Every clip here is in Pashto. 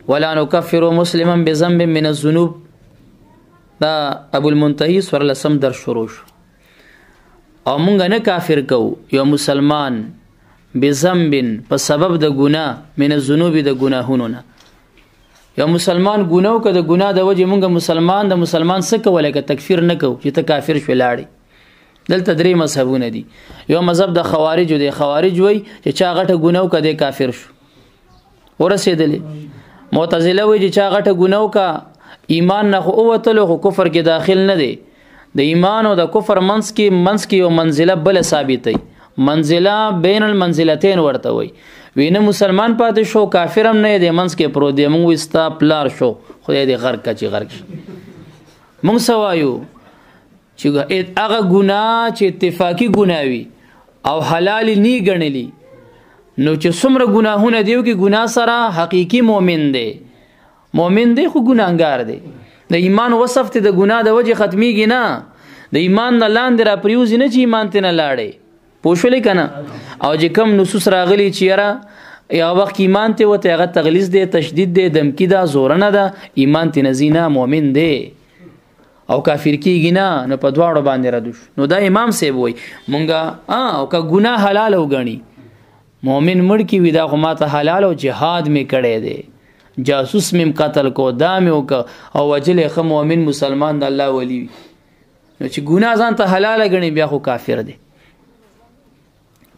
ولا نكفر مسلما بذنب من الذنوب دا ابو المنتهی سور لسم در شروع او مونږ نه کافر کو یو مسلمان بذنب په سبب د ګناه من الذنوب د ګناهونو نه یو مسلمان ګناو که د ګناه د وجه مونږ مسلمان د مسلمان څه کوله که تکفیر نه کو چې ته کافر شو لاړې دلته درې مذهبونه دي یو مذهب د خوارج دی خوارج وای چې چا غټه ګناو کده کافر شو ورسېدلې معتزله وای چې چا غټه ګناو کا ایمان نه خو اوتلو خو کفر کې داخل نه دی د ایمان او د کفر منځ کې یو منزله بل ثابتې منزله بین المنزلتين ورته وای وینه مسلمان پاتې شو کافر هم نه دی منځ کې پرو دی مونږ وستا پلار شو خدای دې غرق کچی غرق مونږ سوایو چې هغه ګناه چې اتفاقی ګناوي او حلال نی ګڼلی نو چې څومره ګناهونه دیو کې ګناه سره حقيقي مؤمن دی خو ګناهګار دی د ایمان وصف ته د ګناه د وجه ختميږي نه د ایمان نه لاندې را پریوز نه چې ایمان ته نه لاړې پوښولې کنه او چې کم نصوص راغلي چې یاره یا وخت ایمان ته وته هغه تغلیظ دی تشدید دی دمکی دا زور نه ده ایمان ته نزینا مؤمن دی او کافر کیږي نه په دواړو باندې ردوش نو دا امام سیب وای مونږه او که ګناه حلال وګڼي مؤمن مړ کی ودا خو ماته حلال او جهاد می کړي دی جاسوس مم قتل کو دام او وجل خ مؤمن مسلمان د الله ولی نو چې ګناه ځان ته حلال غني بیا خو کافر دی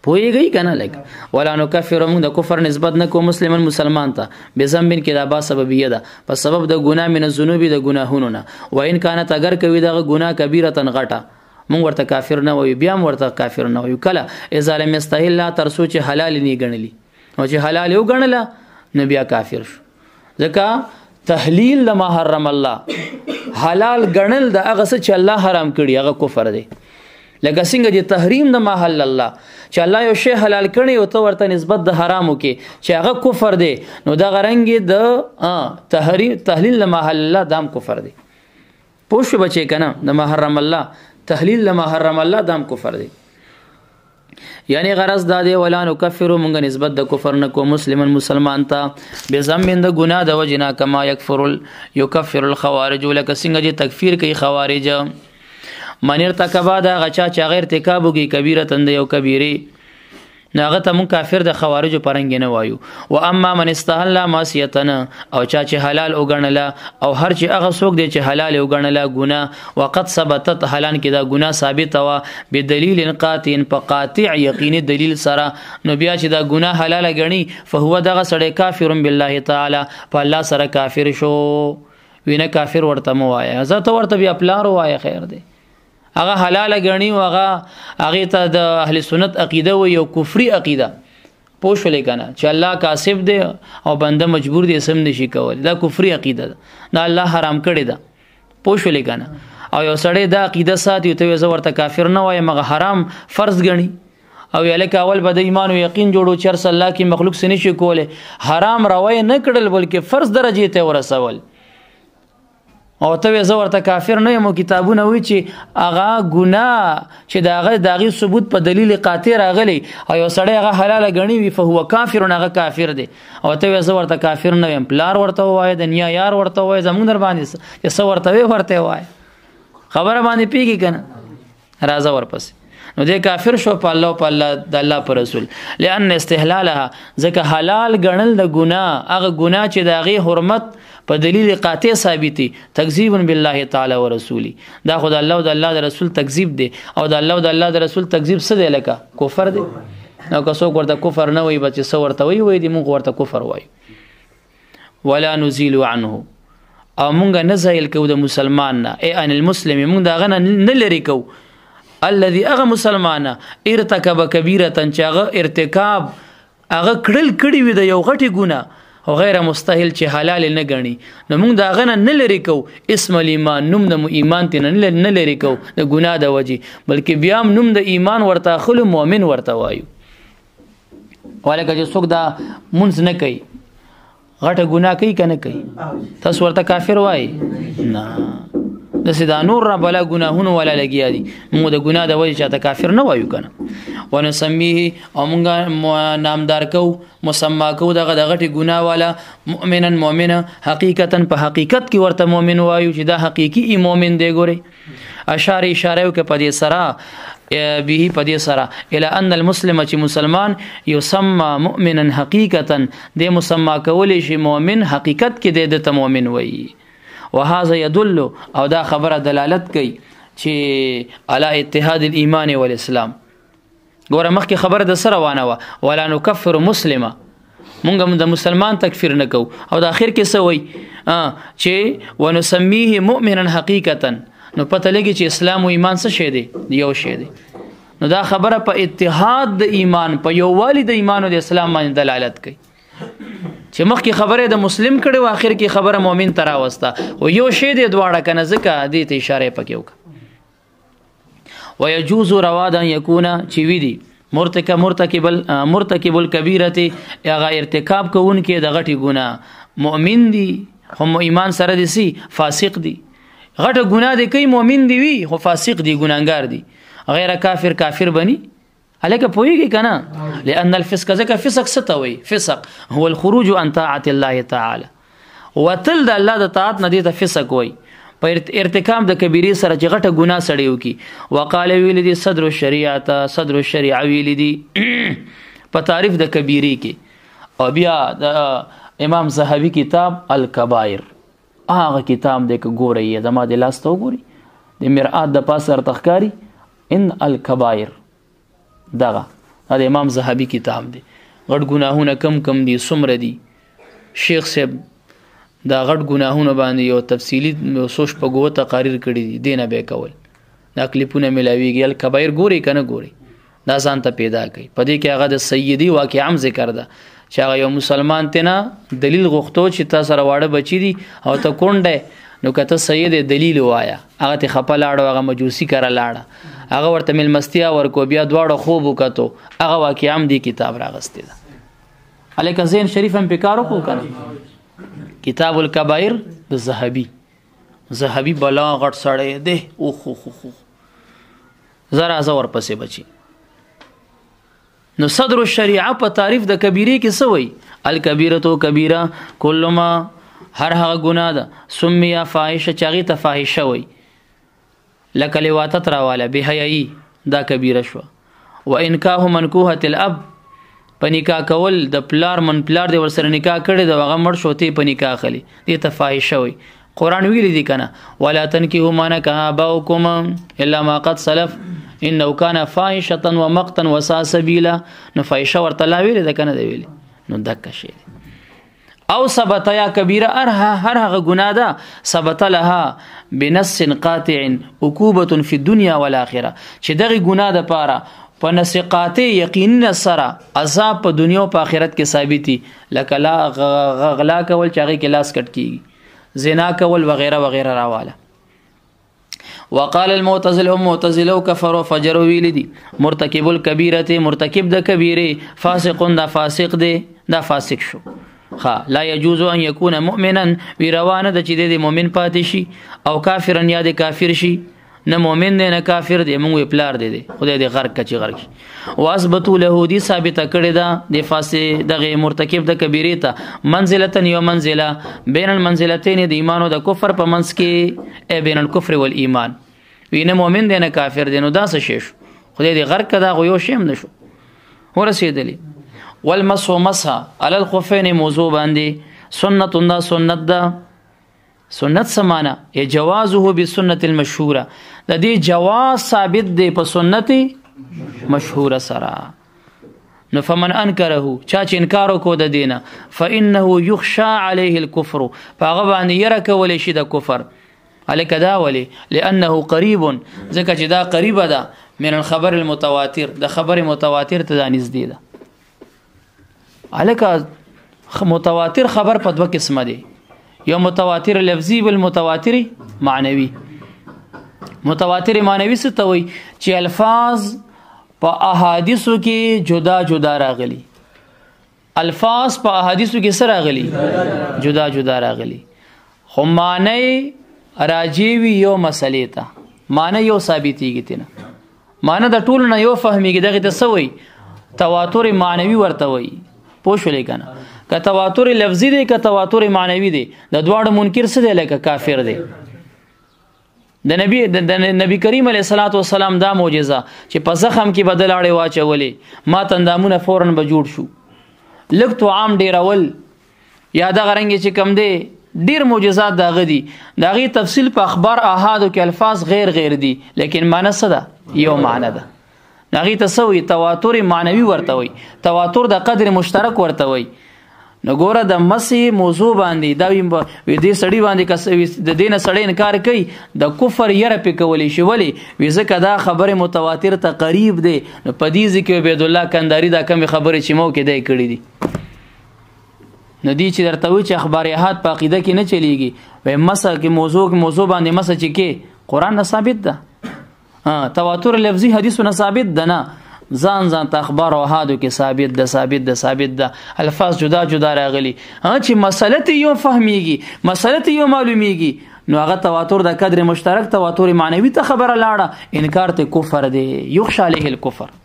پوهیږي کنه لګ ولا نو کافر موږ د کفر نسبت نه کو مسلمان ته به ذنبین کې دا با سببیه ده په سبب د ګناه من الذنوب د ګناهونو نه و ان کانت اگر کوي د ګناه کبیره غټه مونږ ورته کافر نه وي بیا ورته کافر نه وي کله اذا لم يستحل لا تر سوچ حلال نه غنلی او چې حلال یو غنله نو بیا کافر شو ځکه تحلیل لما حرم الله حلال غنل د هغه څه چې الله حرام کړی هغه کفر دی لکه څنګه چې تحریم د ما حل الله چې الله یو شی حلال کړي او ته ورته نسبت د حرامو کې چې هغه کفر دی نو دا غرنګ د تحلیل لما حل الله دام کفر دی پوښ بچي کنه د ما حرم الله تحلیل لما حرم الله دام کفر دی یعنی غرض دا دی ولا نو کفر مونږ نسبت د کفر نه کو مسلمان ته به زمین د ګناه د وجنا کما یکفر الخوارج لک څنګه چې تکفیر کوي خوارج من ارتکبا دا غچا چې غیر ارتکابږي کبیره تند یو کبیره ناغه ته مون کافر د خوارج پرنګ نه وایو و اما من استحل معصیتنا او چا چې حلال وګڼلا او هر چې هغه څوک دی چې حلال وګڼلا ګناه وقد ثبتت حلال کې دا ګناه ثابت وا بدلیل قاطع په قاطع یقیني دلیل سره نو بیا چې دا ګناه حلال غني فهو دغه سړی کافر بالله تعالی په الله سره کافر شو وینه کافر ورته مو وایا زه ته ورته بیا پلار وایا خیر دی هغه حلال غنی او هغه ته د اهل سنت عقیده و یو کفری عقیده پوښولې کنه چې الله کاسب دی او بنده مجبور دی سم نشي کول دا کفری عقیده ده دا الله حرام کړی ده پوښولې کنه او یو سړی دا عقیده ساتي ته زه ورته کافر نه وایم هغه حرام فرض غنی او یلک اول بد ایمان او یقین جوړو چر الله کی مخلوق سن نشي کوله حرام راوي نه کړل بلکې فرض درجه ته ورسول او ته زه ورته کافر نه یم کتابونه وی چې اغا ګناه چې داغي ثبوت په دلیل قاطع راغلی او یو سړی هغه حلال غنی وي فهو کافر هغه کافر دی او ته زه ورته کافر نه یم پلار ورته وای د نیا یار ورته وای زمونږ در باندې چې سو ورته وای خبره باندې پیږي کنه راځه ورپسې نو دې کافر شو په الله د الله پر رسول لئن استحلالها ځکه حلال غنل د ګناه هغه ګناه چې داغي حرمت په دلیل قاطع ثابتي تکذیب بالله تعالی و رسولی دا خدای الله او د الله د رسول تکذیب دی او د الله او د الله د رسول تکذیب څه دی لکه کفر دی نو که څوک ورته کفر نه وای بچ څو ورته وای دی موږ ورته کفر وای ولا نزيل عنه او موږ نه زایل کو د مسلمان نه ای ان المسلم موږ دا غنه نه لری کو الذي اغه مسلمانه ارتکب کبیره چاغه ارتکاب اغه کړی وي د یو غټي ګناه او غیر مستحیل چې حلال نه غني نو موږ دا غنه نه لری کو اسم الایمان نوم د ایمان ته نه لری کو د ګناه د وجي بلکې بیا نوم د ایمان ورته خل مؤمن ورته وایو ولکه چې څوک دا مونږ نه کوي غټه ګناه کوي کنه کوي تاسو ورته کافر وای نه د سدا نور را بلا ګناهونه ولا لګیا دي موږ د ګناه د وجه چاته کافر نه وایو کنه ونسميه او موږ نامدار کو مسما کو دغه غټي ګناه والا مؤمنا مؤمنه حقیقتا په حقیقت کې ورته مؤمن وایو چې دا حقيقي مؤمن دی ګوري اشاره وک په دې سره به په دې سره الى ان المسلم چې مسلمان يسمى مؤمنا حقیقتا د مسما کولې شي مؤمن حقیقت کې د مؤمن وایي وهذا يدل او دا خبره دلالت کوي چې على اتحاد الايمان والاسلام ګوره مخکې خبره د سره وانه ولا نكفر مسلمه مونږ د مسلمان تکفیر نه کو او د اخر کې سوي چې ونسميه مؤمنا حقیقتا نو پته لګي چې اسلام او ایمان څه شی دی یو شی دی نو دا خبره په اتحاد د ایمان په یووالي د ایمان او د اسلام باندې دلالت کوي چې مخکې خبره د مسلم کړي او اخر کې خبره مؤمن ترا وستا او یو شی دی دواړه کنه ځکه دې ته اشاره پکې وکړه ويجوز روادا يكون چې وی دي مرتکب الكبيره هغه ارتکاب کوونکې د غټي ګناه مؤمن دي هم ایمان سره دي سي فاسق دي غټه ګناه دي کوي مؤمن دي وي خو فاسق دي ګناګار دي غیر کافر بني عليك پويږي کنه لان الفسق ذکر فسق ستوي فسق هو الخروج عن طاعه الله تعالى وتل د الله د طاعت نه دي ته فسق وي په ارتکاب د کبیره سره چې غټه ګناه سړیو کی وقاله ویل دي صدر الشریعه ویل دي په تعریف د کبیره کې او بیا د امام زاهبی کتاب الکبائر هغه کتاب د ګوري د ما د لاس ته ګوري د مرآت د پاسر تخکاری ان الکبائر دغه د امام زاهبی کتاب دی غټ ګناهونه کم دي سمره دي شیخ صاحب دا غټ ګناهونه باندې یو تفصیلی سوچ په ګوته تقریر کړی دي دینه به کول دا کلیپونه ملاویږي الکبائر ګوري کنه ګوري دا ځان ته پیدا کوي په دې کې هغه د سیدی واقع عام ذکر ده چې هغه یو مسلمان تینا دلیل غوښتو چې تاسو سره واړه بچی دي او ته کونډه نو کته سید دلیل وایا هغه ته خپل لاړو هغه مجوسی کرا لاړه هغه ورته ملمستیا ورکو بیا دواړه خوب وکړو هغه واقع عام دی کتاب راغسته ده الیک زین شریف هم پکارو کو کنه کتاب الکبائر د زهبی بلا غټ سړی ده او خو زرا زور پسې بچي نو صدر الشریعه په تعریف د کبیره کې سوی الکبیره کبیره کله ما هر هغه ګناه ده سمیا فاحشه چاغي ته فاحشه وي لکه لواتت راواله بهایي دا کبیره شو و انکاه منکوهه الاب پنیکا کول د پلار دی ورسره نکاح کړي د هغه مړ شوتي پنیکا خلی دې ته فاحشه وي قران ویل دي کنه ولا تنكحوا ما نكح اباؤكم الا ما قد سلف انه كان فاحشه ومقتا وساء سبيلا نو فاحشه ورته لا ویل ده کنه دی ویل نو دک شي او ثبت یا کبیره هر هغه ګناه ده ثبت لها بنص قاطع عقوبه في الدنيا والاخره چې دغه ګناه ده پاره په نص قاطع یقینا سره عذاب په دنیا او په آخرت کې ثابتي لکه لا غلا کول چاغي کې لاس کټ کیږي زنا کول وغیرہ وغیرہ راواله وقال المعتزله كفروا فجروا ویلدي مرتکب الكبيره مرتکب د کبیره فاسق دا فاسق دی دا فاسق شو لا يجوز ان يكون مؤمنا ويروانه د چې د مؤمن پاتې شي او کافرا یا د کافر شي نه مؤمن دی نه کافر دی موږ پلار دی خدای دې غرق کچي غرق واسبتو له دي ثابته کړی دا د فاسق دغه مرتکب د کبیره ته منزلتن یو منزله بین المنزلتين د ایمان او د کفر په منځ کې بین الكفر والایمان وینه مؤمن دی نه کافر دی نو دا څه شي خدای دې غرق کدا غو یو شیم نشو ورسېدلی والمسح مسح على الخفين موضوع باندې سنت دا سنت ده سنت سمانا جوازه بالسنه المشهوره د دې جواز ثابت دی په سنت مشهوره سره نو فمن انکره چا چې انکار وکړو د دینه فانه يخشى عليه الكفر فغه باندې ير کول شي د کفر الک دا ولی لانه قریب ځکه چې دا قریب ده من الخبر المتواتر د خبر متواتر ته نږدې ده الک متواتر خبر په دوه قسمه دي یو متواتر لفظي بل متواتر معنوي متواتر معنوي څه ته وایي چې الفاظ په احادیثو کې جدا جدا راغلي الفاظ په احادیثو کې سره راغلي جدا جدا راغلي خو معنی راجیوی یو مسلې ته معنی یو ثابتېږي تنه معنی د ټولو نه یو فهمیږي دغه ته سوی تواتر معنوي ورته وي پوه شولې کنه که تواتر لفظي دی که تواتر معنوي دی د دواړو منکر څه دی لکه کافر دی د نبی کریم علیه الصلاۃ والسلام دا معجزه چې په زخم کې بدلاړې واچولې ما تندامونه فورن به جوړ شو لږ تو عام ډیرول یا دغه رنګ چې کم دی ډیر معجزات داغه دي داغه تفصیل په اخبار احادو کې الفاظ غیر دي لیکن معنی څه ده یو معنی ده داغه تسوي تواتر معنوي ورته وي تواتر د قدر مشترک ورته وي نو ګوره د مسی موضوع باندې دا وي دې سړی باندې کس د دینه سړی انکار کوي د کفر یره په کولی شي ولی وي ځکه دا خبره متواتر ته قریب دی نو په دې ځکه عبد الله کنداری دا کم خبره چې مو کې دی کړی دي نو دی چې درته وي چې اخبار احاد په عقیده کې نه چلیږي وای مسه کې موضوع باندې مسه چې کې قران نه ثابت ده تواتر لفظي حدیثونه ثابت ده نه ځان ته اخبار او احادو کې ثابت ده الفاظ جدا راغلي چې مسله ته یو فهميږي مسله ته یو معلومیږي نو هغه تواتر د قدر مشترک تواتر معنوي ته خبره لاړه انکار ته کفر دی یخشى عليه الكفر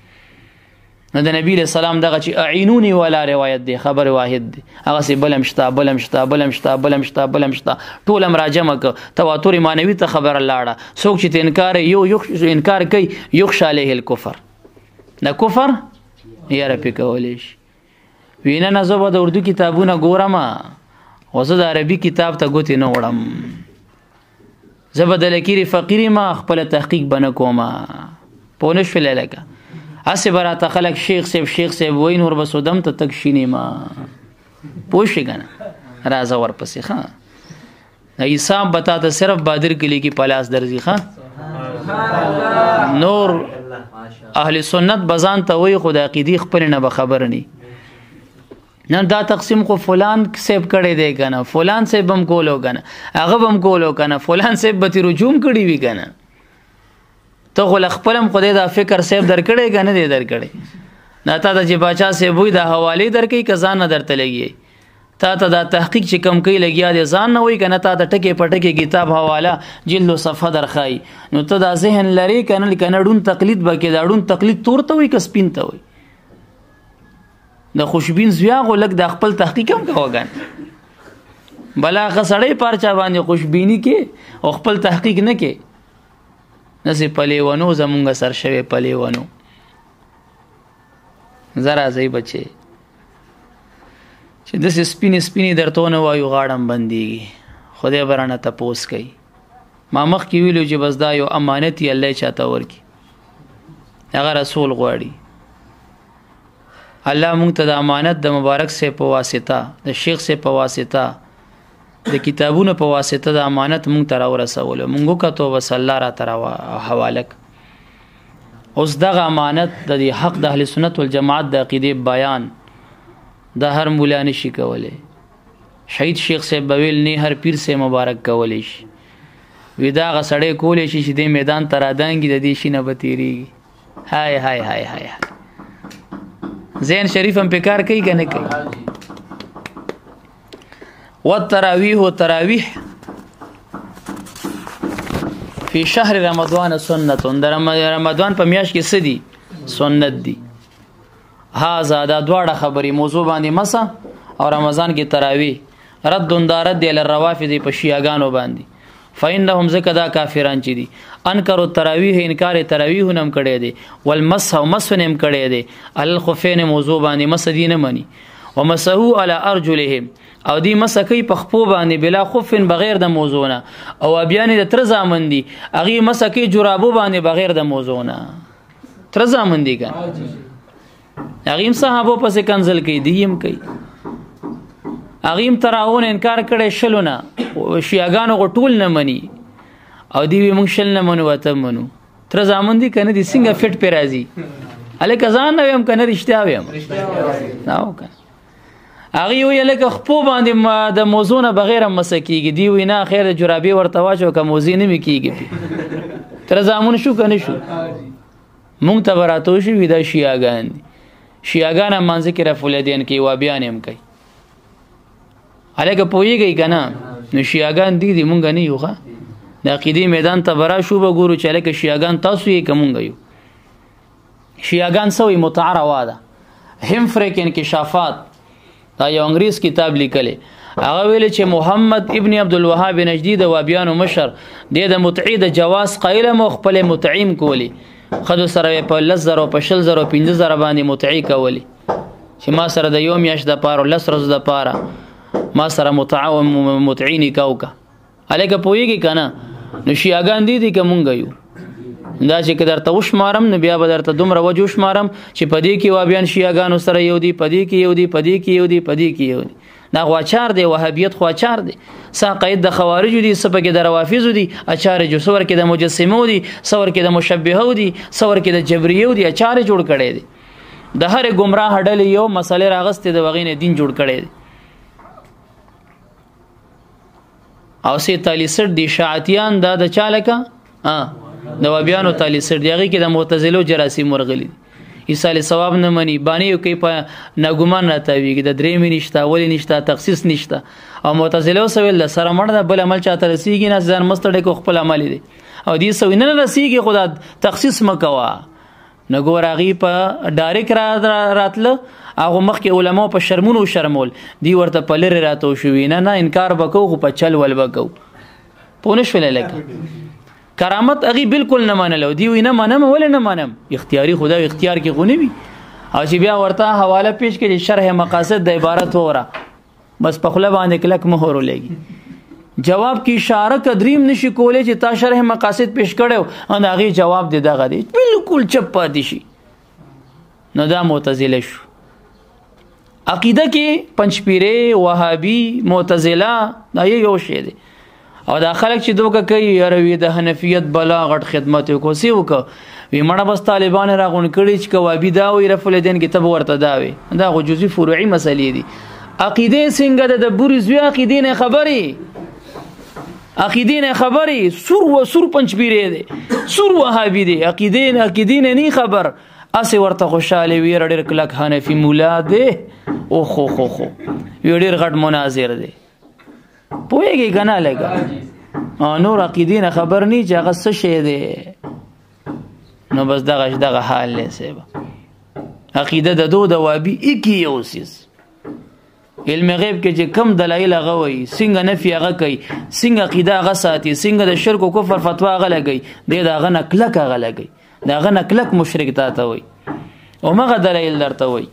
نو د نبی له سلام دغه چې اعینونی ولا روایت دی خبر واحد دی هغه سي بلم شتا ټول راجمه ک تواتر معنوي ته خبر لاړه څوک چې انکار کوي یخشى عليه الكفر دا کفر یاره پې کولی شي وینه نه زه به د اردو کتابونه ګورم او زه د عربي کتاب ته ګوتې نه وړم زه به د لکیرې فقیرې ما خپله تحقیق به نه کوم پوه نه شولې لکه هسې به راته خلک شیخ صاحب وایي نور به سودم ته تک شینې ما پوه شې که نه راځه ورپسې ښه حساب به تا ته صرف بادر کلي کې په لاس درځي ښه نور اهل سنت بزان ته وای خو د عقیدې خپل نه به خبر ني نن دا تقسیم خو فلان سیب کړي دی کنه فلان سیب بم کولو کنه هغه بم کولو کنه فلان سیب به رجوم کړي وی کنه ته خو خپلم خدای دا فکر سیب درکړي کنه دی درکړي نه تا د چې بچا سیب وي د حواله درکې کزان نه درته لګي تا ته دا تحقیق چې کم کوي لګیا دي ځان نه وای کنه تا د ټکي پټکي کتاب حواله جلد او صفحه درخای نو ته دا ذهن لري کنه ډون تقلید بکې دا ډون تقلید تورته وای کس پینته وای د خوشبین زویا غو لګ د خپل تحقیق هم کوګان بلا غسړې پارچا باندې خوشبینی کې او خپل تحقیق نه کې نسی پلیونو زمونږ سر شوی پلیونو زرا زئی بچي چې د سپینی درتونه وایو غاړم بنديږي خدای برانه تپوس کوي ما مخ کې ویلو چې بس دا یو امانت یې الله چاته ورکی هغه رسول غواړي الله مونږ ته د امانت د مبارک سے په واسطه د شیخ سے په واسطه د کتابونو په واسطه د امانت مونږ ته راورسول مونږ کتو وس الله را تر حوالک اوس دغه امانت د حق د اهل سنت والجماعت د عقیده بیان دا هر مولا نشي کوله شهید شیخ صاحب بویل نه هر پیر سے مبارک کولی شي ودا غسړې کولې شي چې د میدان ترادانګي د دې شینه بتیری هاي زین شریف هم پکار کوي کنه کوي والتراویح فی شهر رمضان سنت در رمضان په میاشت کې سدي سنت دي هاذا دا دواړه خبري موضوع باندې مسا او رمضان کې تراویح رد دارد دی للروافض په شیعاګانو باندې فإنهم زکدا کافران چي دي انکر التراویح انکار تراویح نم کړي دي والمسح ومسنم کړي دي الخفین موضوع باندې مسدین منی ومسحو على ارجلهم او دی مسکی په خپو باندې بلا خفن بغیر د موضوعنا او بیان د تر زامن دي اغي مسکی جرابو باندې بغیر د موضوعنا تر زامن دي کنه اغیم صحابو پس کنزل کوي دیم کوي اغیم تراون انکار کړي شلونه شیعاګانو غټول نه مني او دی موږ شل نه منو وته منو تر زامن دي کنه دي څنګه فټ پی راځي الک ځان نه ويم کنه رښتیا ويم نو کنه اغه یو لکه خپو باندې د موضوع نه بغیر مسکیږي دی وینا خیر جرابي ورته واچو کوم موضوع نه میکیږي تر زامن شو کنه شو مونږ ته وراتو شي ودا شیعاګان مانځ کې رفولدین کې و بیان هم کوي الګ پويږي کنه نو شیعاګان دي مونږ نه یوخه د عقیدې میدان ته برا شو به ګورو چې لکه شیعاګان تاسو یې کومونګ یو شیعاګان سوې متعروا ده همفریک انکشافات دا یو انګریز کتاب لیکلی هغه ویل چې محمد ابن عبدالوهاب نجدي د وابیانو مشر د متعی د جواز قایل مو خپل متعیم کولی خدو سره په 10,000 په 20,000 15,000 باندې متعی کولی چې ما سره د یوم یاش د پاره 10 ورځې د پاره ما سره متعاون متعینی کاوکا الګه پویږي کنه نو شیعاګان دي کومګ یو دا چې کدر ته وشمارم نو بیا به درته دومره وجو شمارم چې پدې کې وابیان شیعاګانو سره یو دی پدې کې یو دی پدې کې یو دی پدې کې یو دی دا خواچار دی وهابیت خواچار دی ساقید د خوارج دي سپکه د روافض دي اچار جو سور کې د مجسمو دي سور کې د مشبهو دي سور کې د جبريو دي اچار جوړ کړي دي د هر گمراه هډل یو مسله راغسته د وغینه دین جوړ کړي دي او سي تالی سر دي شاعتيان دا د چالکا د وابیانو تالی سر دیږي کې د معتزله جراثیم ورغلي عیسی علی ثواب نه مني باندې کوي په ناګمان راتويږي د درې نشته ولی نشته تخصیص نشته او معتزله سویل سره مړ د بل عمل چاته رسیږي نه ځان مستړی کو خپل عمل دي او دې سوي نه رسیږي خدا تخصیص مکوا نګور اغي په ډایرک راتله هغه مخکې علما په شرمونو شرمول دی ورته په لری راتو شوی نه انکار وکاو خو په چل ول وکاو پونه شول لکه کرامت اغي بالکل نه منلو دی وینه منم ول نه منم اختیاري خدا اختیار کې غونی وي او چې بیا ورته حواله پیش کړي شرح مقاصد د عبارت وره بس په خله باندې کلک مهور لګي جواب کی اشاره قدریم نشي کولای چې تا شرح مقاصد پیش کړو ان اغي جواب دی دغه دی بالکل چپ پاتې شي نو دا معتزله شو عقیده کې پنځپیره وهابي معتزله دا یو شی دی او دا خلک چې دوکه کوي یاروي د حنفیت بلا غټ خدمت کو سی وک وی مړه بس طالبان راغون کړي چې کوابي دا وي رفل دین کتاب ورته دا وي دا غو جزئی فروعي مسلې دي عقیده څنګه د بوري زوی عقیده نه خبري سور و سور پنځپیره دي سور وهابي دي عقیده نه خبر اسه ورته خوشاله وی ډېر کلک حنفي مولا دي او خو ډېر غټ مناظر دي پوهیږي کنه لګا نور عقیدین خبر نه چې هغه څه شی دی نو بس دغه حال لسه عقیده د دو د وابي اکی اوسیس علم غیب کې چې کم دلایل غوي څنګه نفي هغه کوي څنګه عقیده هغه ساتي څنګه د شرک او کفر فتوا هغه لګي دغه نکلک هغه لګي دغه نکلک مشرک ته وي او مغه دلایل درته وي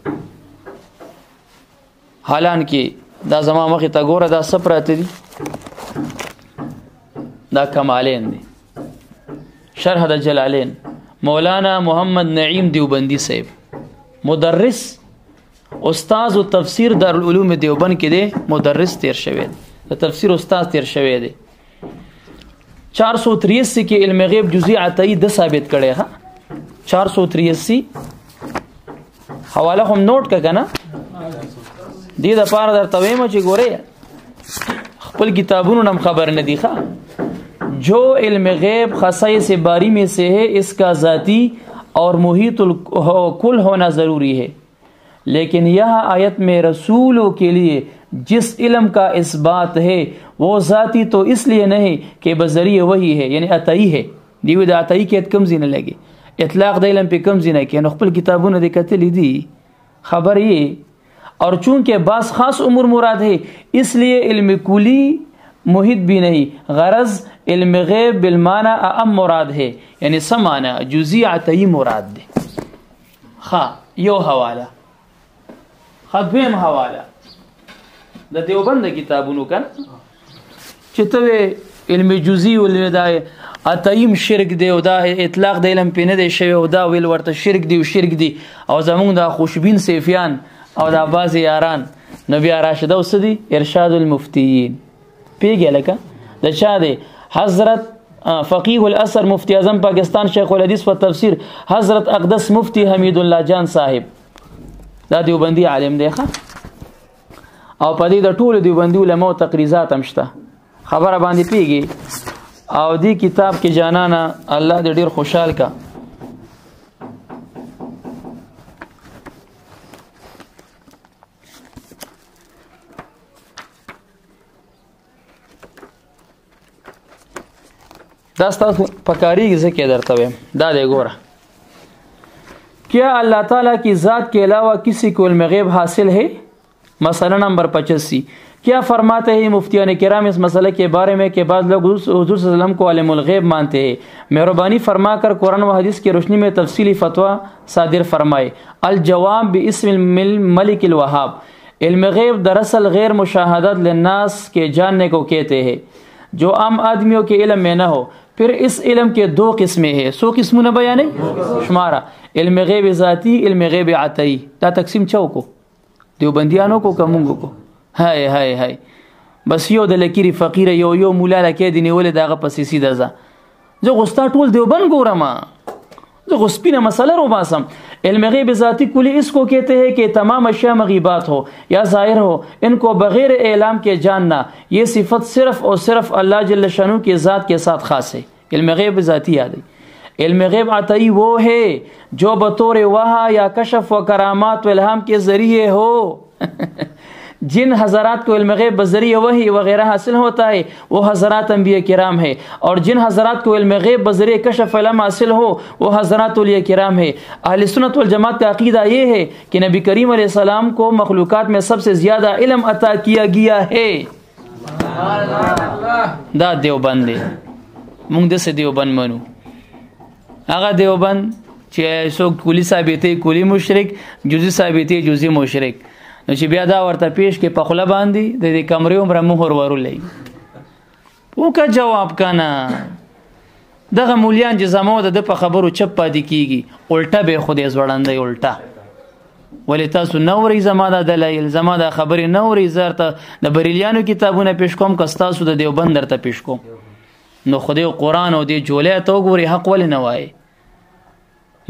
حالان کې دا زما مخې ته ګوره دا سپراته دي دا کمالین دي شرح د جلالین مولانا محمد نعیم دیوبندی صاحب مدرس استاد او تفسیر دارالعلوم دیوبند کې دی مدرس تیر شوی د تفسیر استاد تیر شوی دی 483 کې علم غیب جزئی عطایی د ثابت کړي ها 483 حواله هم نوٹ کړه دې د پاره در تویم چې ګوره خپل کتابونو نم خبر نه دی ښا جو علم غیب خصائص باری میں سے ہے اس کا ذاتی اور محیط الکل ہونا ضروری ہے لیکن یہ آیت میں رسولوں کے لیے جس علم کا اثبات ہے وہ ذاتی تو اس لیے نہیں کہ بذریعہ وہی ہے یعنی عطائی ہے دیو د عطائی کې کم زینه لګي اطلاق د علم په کم زینه کې نو خپل کتابونه د کتل دي خبر یې اور چونکہ بعض خاص امور مراد ہے اس لیے علم کلی محیط بھی نہیں غرض علم غیب بالمعنی اعم مراد ہے یعنی سمانا جزئی عطئی مراد دے خا یو حوالہ خدویم حوالہ د دیوبند کتابونو کن چتوے علم جزئی ول دا عطیم شرک دی او دا اطلاق د علم پینه دی شوی او دا ویل ورته شرک دی او شرک دی او زمونږ د خوشبین سیفیان او دا بعض یاران نبی راشد او سدي ارشاد المفتیین پیګه لکه د چا دی حضرت فقيه الاثر مفتی اعظم پاکستان شیخ الحدیث په تفسیر حضرت اقدس مفتی حمید الله جان صاحب دا دیوبندی عالم دی ښه او په دې د ټولو دیوبندی علماء تقریزات هم شته خبره باندې پیږي او دی کتاب کې جانانا الله دې ډیر خوشحال کا دا ستاسو پکاریږي ځکه درته وایم دا دی ګوره کیا اللہ تعالیٰ کی ذات کے علاوہ کسی کو علم غیب حاصل ہے؟ مسئلہ نمبر 85 کیا فرماتے ہیں مفتیان کرام اس مسئلے کے بارے میں کہ بعض لوگ حضور صلی اللہ علیہ وسلم کو عالم الغیب مانتے ہیں؟ مہربانی فرما کر قرآن و حدیث کی روشنی میں تفصیلی فتویٰ صادر فرمائے. الجواب باسم الملک الوہاب. علم غیب دراصل غیر مشاہدات للناس کے جاننے کو کہتے ہیں جو عام آدمیوں کے علم میں نہ ہو. پھر اس علم کے 2 قسمیں ہیں. 100 قسمونه بیانې شماره علم غیب ذاتی علم غیب عطائی. دا تقسیم چاو کو دیوبندیانو کو کومو کو هاي هاي هاي بس یو د لکيري فقیر یو مولا لکې دی نیول دغه پسې سیده زه غوستا ټول دیوبند ګورم زه غسپینه مسئله رو باسم. علم غیب ذاتی کلی اس کو کہتے ہیں کہ تمام اشیاء مغیبات ہو یا ظاہر ہو ان کو بغیر اعلام کے جاننا یہ صفت صرف اور صرف اللہ جل شانہ کی ذات کے ساتھ خاص ہے. علم غیب ذاتی یاد ہے. علم غیب عطائی وہ ہے جو بطور وحی یا کشف و کرامات و الہام کے ذریعے ہو. جن حضرات کو علم غیب بذریعہ وحی وغیرہ حاصل ہوتا ہے وہ حضرات انبیاء کرام ہے اور جن حضرات کو علم غیب بذریعہ کشف علم حاصل ہو وہ حضرات اولیاء کرام ہے. اہل سنت والجماعت کا عقیدہ یہ ہے کہ نبی کریم علیہ السلام کو مخلوقات میں سب سے زیادہ علم عطا کیا گیا ہے. دا دیوبند دی مونږ د څه دیوبند منو هغه دیوبند چې څوک کلی ثابتې کلی مشرک جزئی ثابتې جزئی مشرک نو چې بیا دا ورته پیش کې په خله باندې د دې کمرې عمره مهر ورولې وکه جواب کنه دغه مولیان چې زمو د په خبرو چپ پاتې کیږي الټه به خودی زوړندې الټه ولی تاسو نوري زما د دلایل زما د خبرې نوري زرته د بریلیانو کتابونه پیش کوم کستاسو د دیوبند درته پیش کوم نو خدای قرآن او دی جولې ته وګوري حق ول نه وای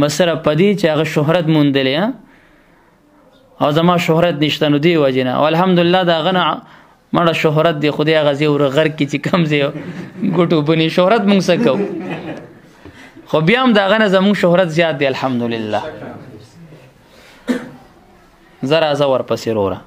مسره پدی چې هغه شهرت موندلې او زما شهرت نشته نو دی وجنه الحمدلله دا غنه مړه شهرت دی خدای غزي ور غر کی چې کم زی ګټو بني شهرت مونږ سکو خو بیا هم دا غنه زمون شهرت زیات دی الحمدلله زرا زور پسې وروره.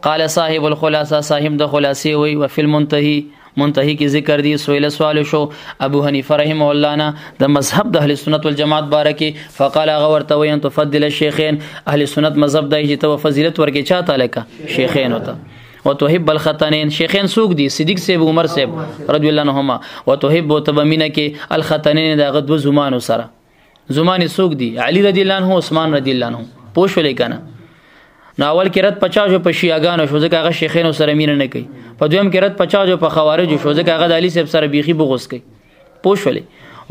قال صاحب الخلاصہ صاحب د خلاصي وی او فی المنتهی کی ذکر دی سوال شو ابو حنیفه رحمه الله نه د مذهب د اهل سنت والجماعت بارکی فقال غورت وی ان تفضل الشيخين اهل سنت مذهب دای چې تو فضیلت ورکه چاته لکه شیخین وته وتحب الختنين شیخین سوق دی صدیق صاحب عمر صاحب رضی الله عنهما وتحب وتبمینه کې الختنين د غدو زمانو سره زمانی سوق دی علی رضی الله عنه عثمان رضی الله عنه پوښ ولې کنه ناول کې رد 50 په شیعاګانو شو ځکه هغه شیخینو سره مینه نه کوي په دویم کې رد 50 په خوارجو شو ځکه هغه د علي صاحب سره بیخي بغوس کوي پوښولې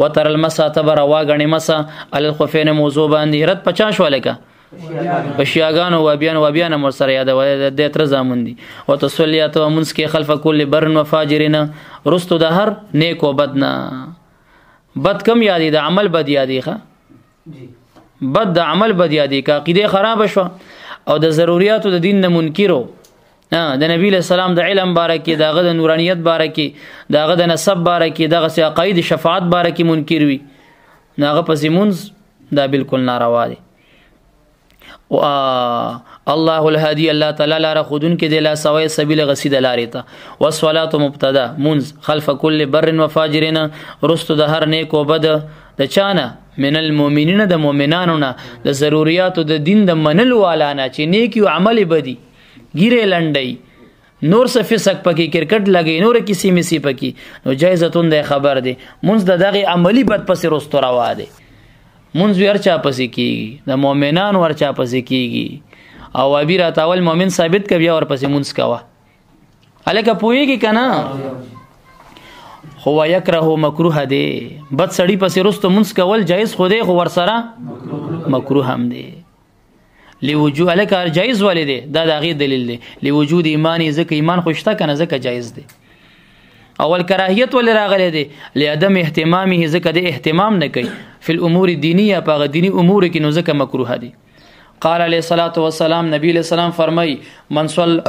وتر المسا تبر واغنی مسا ال الخفین موضوع باندې رد 50 ولکه په شیعاګانو و بیان مر سره یاد و د تر زامن دي او تصلیات او منس کې خلف کل برن و فاجرین رستو د هر نیک او بدنا بد کم یادی د عمل بد یادی ښه بد د عمل بد یادی کا عقیده خراب شو او د ضرورتو د دین نه منکرو د نبی له سلام د علم بارکی دغه د نورانیت بارکی دغه د نسب بارکی دغه سی عقاید شفاعت بارکی منکر وي ناغه پسې مونږ دا بالکل ناروا دي. او الله الهادي الله تعالی لاره خودن کې د لا سوي سبیل غسید لارې ته والصلاه مبتدا مونږ خلف کل بر و فاجرین رستو د هر نیک او بد د چانه من المؤمنین د مؤمنانو نه د ضرورتو د دین د منلو والانا چې نیکی او عمل بدی ګیره لنډي نور څه فسق پکې کرکټ لګي نور کسی مسی پکې نو جایزتون د خبر دی مونږ د دغه عملی بد پسې رستو روا دی مونږ ورچا پسې کیږي د مؤمنان ورچا پسې کیږي او ابي راتاول مؤمن ثابت کوي اور پسې مونږ کوا الکه پويږي کنه خو یکره مکروه دی بد سړی پسې رستو مونږ کول جایز خو دی خو ور سره مکروه هم دی لوجود الکه جایز ولې دی دا دغه دلیل دی لوجود ایمانی ځکه ایمان خوشته کنه ځکه جایز دی اول کراهیت ولې راغلی دی لعدم اهتمامه ځکه د اهتمام نه کوي فی الامور الدینیه په دینی امور کې نو ځکه مکروه دی قال علیه الصلاۃ والسلام نبی علیہ السلام فرمای من صلی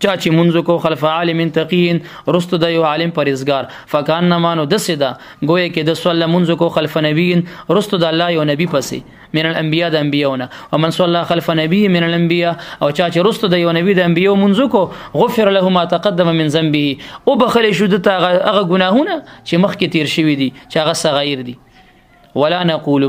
چا چې منځ کو خلف عالم تقین رست د یو عالم پرهیزګار فکانما نو دسدا گویا کې د صلی منځ کو خلف نبیین رست د الله یو نبی پسې من الانبیاء د انبیاونه ومن صلی خلف نبی من الانبیاء او چا چې رست د یو نبی د انبیاء منځ کو غفر له ما تقدم من ذنبه او بخل شو د هغه ګناهونه چې مخکې تیر شوی دي چې هغه صغیر دي ولا نقول